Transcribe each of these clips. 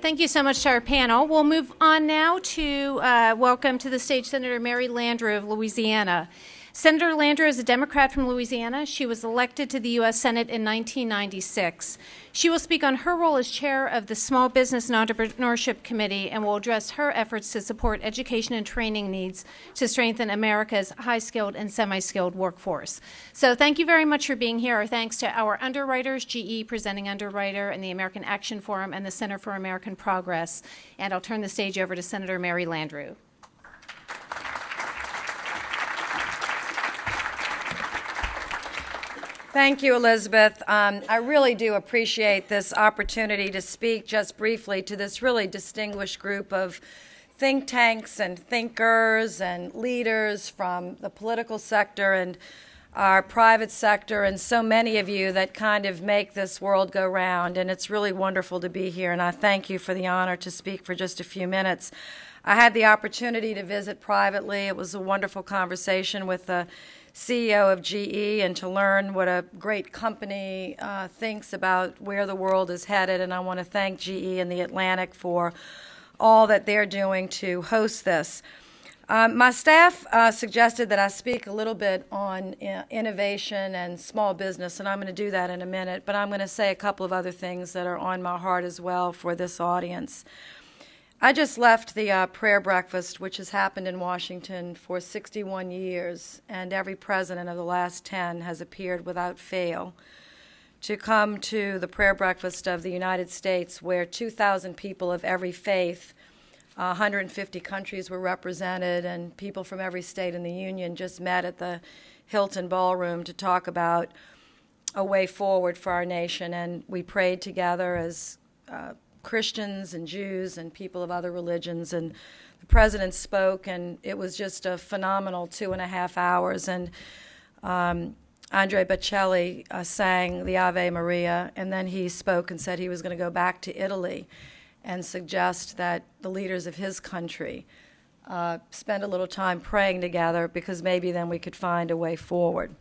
Thank you so much to our panel. We'll move on now to welcome to the stage Senator Mary Landrieu of Louisiana. Senator Landrieu is a Democrat from Louisiana. She was elected to the U.S. Senate in 1996. She will speak on her role as chair of the Small Business and Entrepreneurship Committee and will address her efforts to support education and training needs to strengthen America's high-skilled and semi-skilled workforce. So thank you very much for being here. Our thanks to our underwriters, GE Presenting Underwriter, and the American Action Forum, and the Center for American Progress. And I'll turn the stage over to Senator Mary Landrieu. Thank you, Elizabeth. I really do appreciate this opportunity to speak just briefly to this really distinguished group of think tanks and thinkers and leaders from the political sector and our private sector, and so many of you that kind of make this world go round. And it's really wonderful to be here, and I thank you for the honor to speak for just a few minutes. I had the opportunity to visit privately. It was a wonderful conversation with the CEO of GE and to learn what a great company thinks about where the world is headed. And I want to thank GE and the Atlantic for all that they're doing to host this. My staff suggested that I speak a little bit on innovation and small business, and I'm going to do that in a minute, but I'm going to say a couple of other things that are on my heart as well for this audience. I just left the prayer breakfast, which has happened in Washington for 61 years, and every president of the last 10 has appeared without fail to come to the prayer breakfast of the United States, where 2,000 people of every faith, 150 countries were represented, and people from every state in the Union just met at the Hilton Ballroom to talk about a way forward for our nation. And we prayed together as Christians and Jews and people of other religions, and the president spoke, and it was just a phenomenal 2.5 hours. And Andre Bocelli sang the Ave Maria, and then he spoke and said he was going to go back to Italy and suggest that the leaders of his country spend a little time praying together, because maybe then we could find a way forward.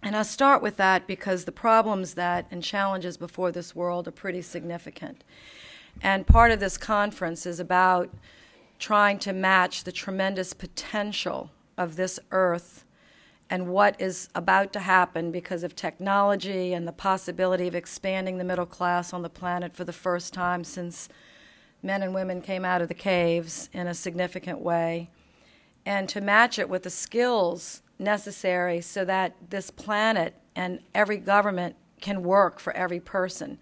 And I start with that because the problems that and challenges before this world are pretty significant. And part of this conference is about trying to match the tremendous potential of this earth and what is about to happen because of technology and the possibility of expanding the middle class on the planet for the first time since men and women came out of the caves in a significant way, and to match it with the skills necessary so that this planet and every government can work for every person,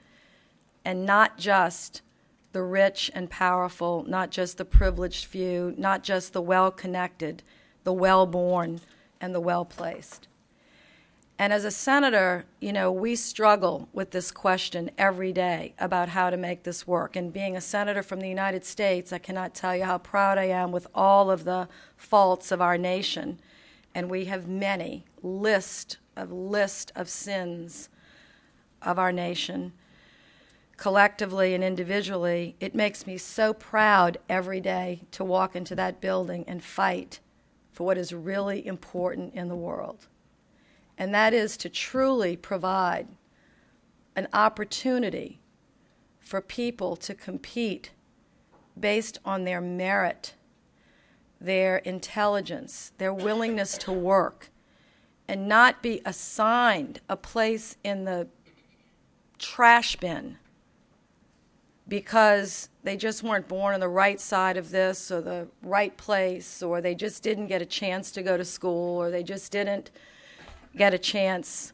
and not just the rich and powerful, not just the privileged few, not just the well-connected, the well-born, and the well-placed. And as a senator, we struggle with this question every day about how to make this work. And being a senator from the United States, I cannot tell you how proud I am with all of the faults of our nation. And we have many list of sins of our nation, collectively and individually. It makes me so proud every day to walk into that building and fight for what is really important in the world. And that is to truly provide an opportunity for people to compete based on their merit, their intelligence, their willingness to work, and not be assigned a place in the trash bin because they just weren't born on the right side of this or the right place, or they just didn't get a chance to go to school, or they just didn't get a chance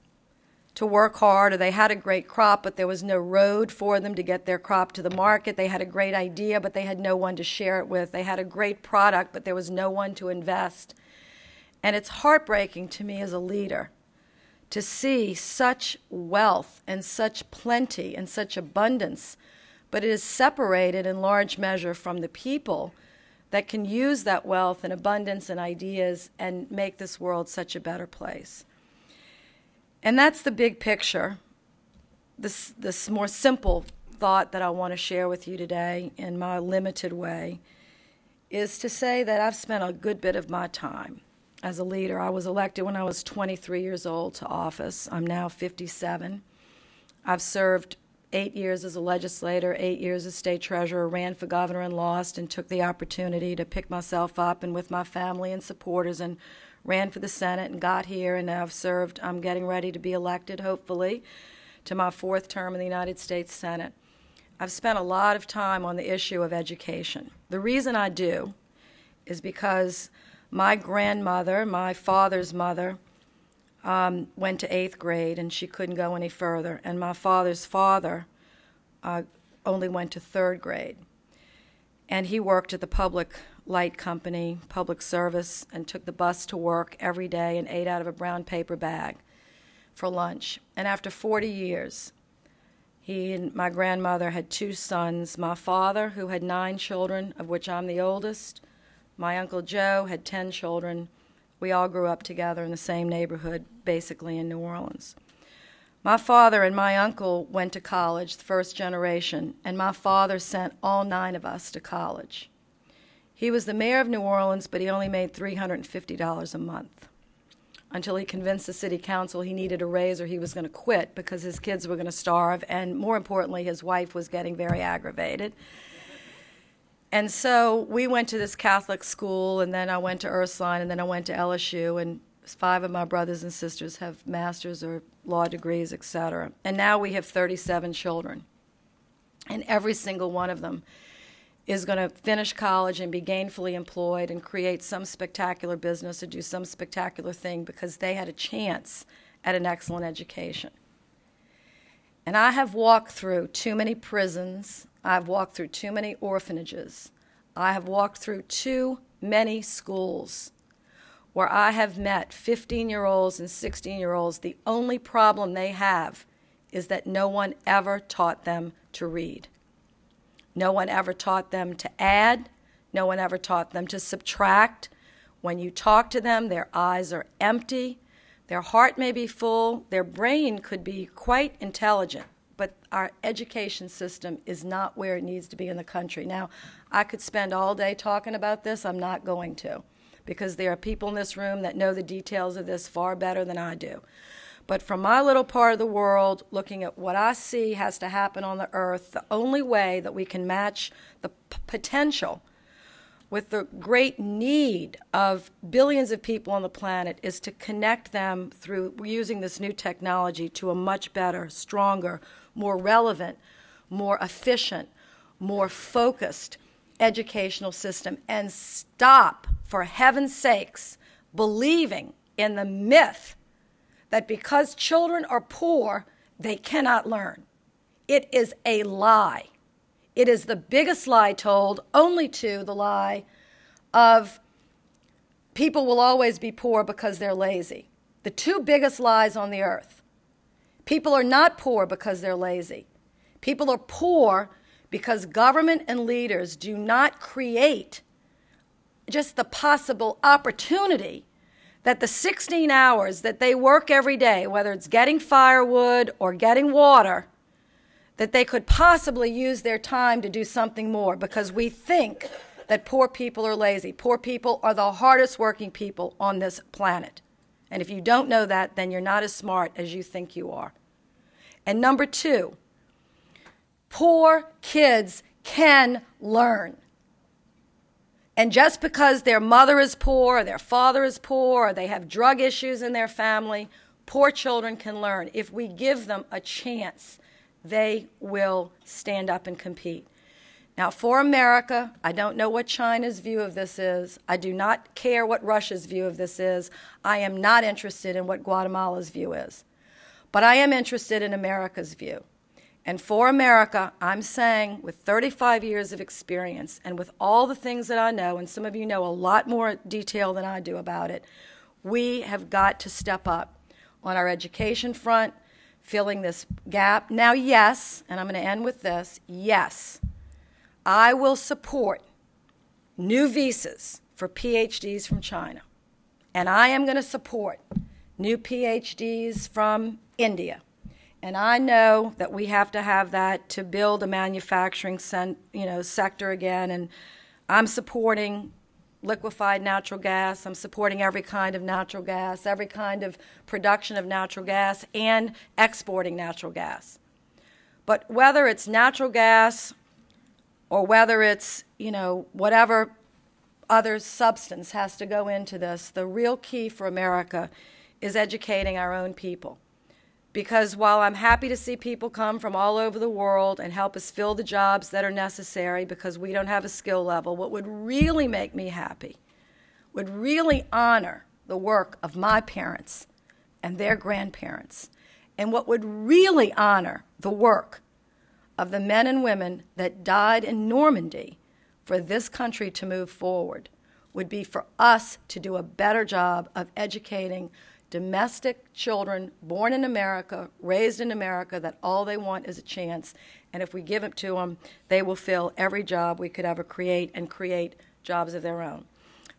to work hard, or they had a great crop but there was no road for them to get their crop to the market. They had a great idea but they had no one to share it with. They had a great product but there was no one to invest. And it's heartbreaking to me as a leader to see such wealth and such plenty and such abundance, but it is separated in large measure from the people that can use that wealth and abundance and ideas and make this world such a better place. And that's the big picture, this more simple thought that I want to share with you today in my limited way, is to say that I've spent a good bit of my time as a leader. I was elected when I was 23 years old to office. I'm now 57. I've served 8 years as a legislator, 8 years as state treasurer, ran for governor and lost, and took the opportunity to pick myself up and with my family and supporters and ran for the Senate and got here, and now I've served. I'm getting ready to be elected, hopefully, to my 4th term in the United States Senate. I've spent a lot of time on the issue of education. The reason I do is because my grandmother, my father's mother, went to 8th grade and she couldn't go any further, and my father's father only went to 3rd grade. And he worked at the public light company, public service, and took the bus to work every day and ate out of a brown paper bag for lunch. And after 40 years, he and my grandmother had 2 sons. My father, who had 9 children, of which I'm the oldest. My Uncle Joe had 10 children. We all grew up together in the same neighborhood, basically in New Orleans. My father and my uncle went to college, the first generation, and my father sent all 9 of us to college. He was the mayor of New Orleans, but he only made $350 a month until he convinced the city council he needed a raise or he was going to quit because his kids were going to starve, and more importantly, his wife was getting very aggravated. And so we went to this Catholic school, and then I went to Ursuline, and then I went to LSU, and 5 of my brothers and sisters have master's or law degrees, etc. And now we have 37 children, and every single one of them is going to finish college and be gainfully employed and create some spectacular business or do some spectacular thing because they had a chance at an excellent education. And I have walked through too many prisons. I've walked through too many orphanages. I have walked through too many schools where I have met 15-year-olds and 16-year-olds. The only problem they have is that no one ever taught them to read. No one ever taught them to add. No one ever taught them to subtract. When you talk to them, their eyes are empty. Their heart may be full. Their brain could be quite intelligent. But our education system is not where it needs to be in the country. Now, I could spend all day talking about this. I'm not going to, because there are people in this room that know the details of this far better than I do. But from my little part of the world, looking at what I see has to happen on the earth, the only way that we can match the potential with the great need of billions of people on the planet is to connect them through using this new technology to a much better, stronger, more relevant, more efficient, more focused educational system, and stop, for heaven's sakes, believing in the myth that because children are poor, they cannot learn. It is a lie. It is the biggest lie told, only to the lie of people will always be poor because they're lazy. The 2 biggest lies on the earth. People are not poor because they're lazy. People are poor because government and leaders do not create just the possible opportunity that the 16 hours that they work every day, whether it's getting firewood or getting water, that they could possibly use their time to do something more, because we think that poor people are lazy. Poor people are the hardest working people on this planet. And if you don't know that, then you're not as smart as you think you are. And number 2, poor kids can learn. And just because their mother is poor, or their father is poor, or they have drug issues in their family, poor children can learn. If we give them a chance, they will stand up and compete. Now, for America, I don't know what China's view of this is. I do not care what Russia's view of this is. I am not interested in what Guatemala's view is. But I am interested in America's view. And for America, I'm saying, with 35 years of experience and with all the things that I know, and some of you know a lot more detail than I do about it, we have got to step up on our education front, filling this gap. Now, yes, and I'm going to end with this, yes, I will support new visas for PhDs from China. And I am going to support new PhDs from India. And I know that we have to have that to build a manufacturing sector again. And I'm supporting liquefied natural gas. I'm supporting every kind of natural gas, every kind of production of natural gas, and exporting natural gas. But whether it's natural gas or whether it's, whatever other substance has to go into this, the real key for America is educating our own people. Because while I'm happy to see people come from all over the world and help us fill the jobs that are necessary because we don't have a skill level, what would really make me happy, would really honor the work of my parents and their grandparents, and what would really honor the work of the men and women that died in Normandy for this country to move forward, would be for us to do a better job of educating domestic children born in America, raised in America, that all they want is a chance. And if we give it to them, they will fill every job we could ever create and create jobs of their own.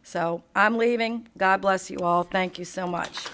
So I'm leaving. God bless you all. Thank you so much.